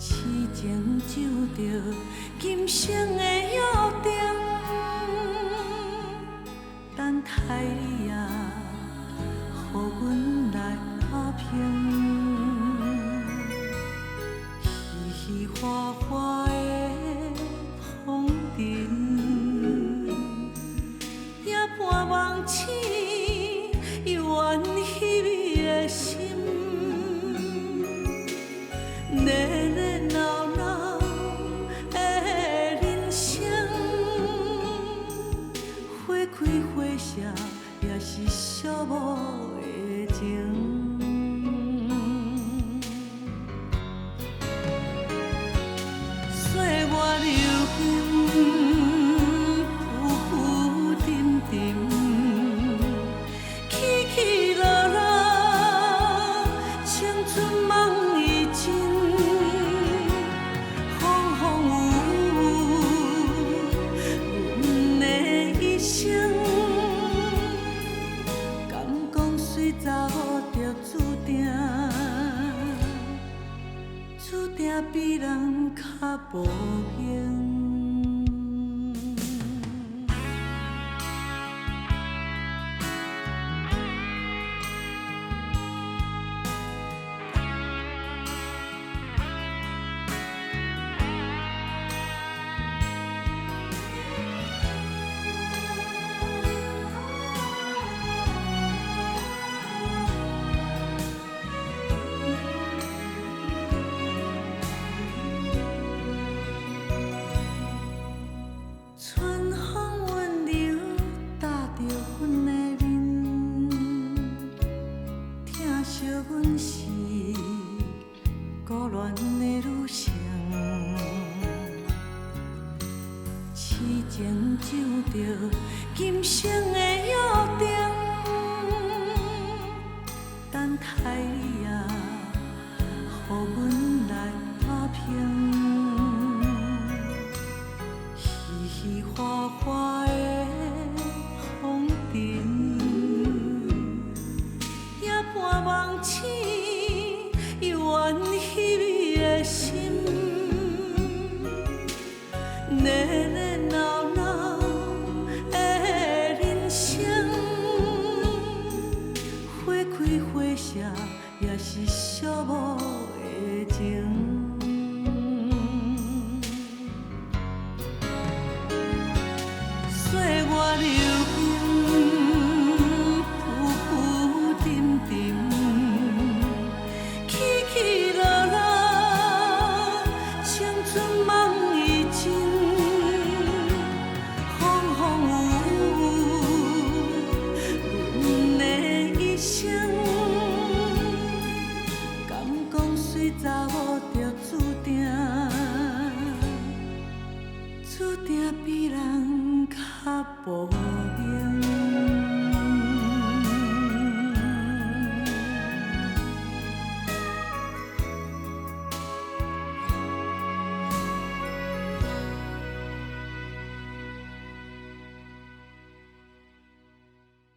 痴情就着今生的约定，等待你啊，予阮来打拼。嘻嘻哈哈的风尘，也盼望醒愿翕你的心。热热闹闹的人生，花开花谢也是寂寞的情。岁月流金，浮浮沉沉，起起落落，青春梦已尽。注定比人较无缘。春风温柔搭着阮的面，疼惜阮是孤恋的女性，痴情就着今生的约定，等待你啊，予阮来打拼。嘻嘻哈哈的风尘，也盼望醒愿翕你的心。热热闹闹的人生，花开花谢也是寂寞的情。岁月流金，浮浮沉沉，起起落落，青春梦已尽。风风雨雨，阮的一生，敢讲水查某着注定比人较无。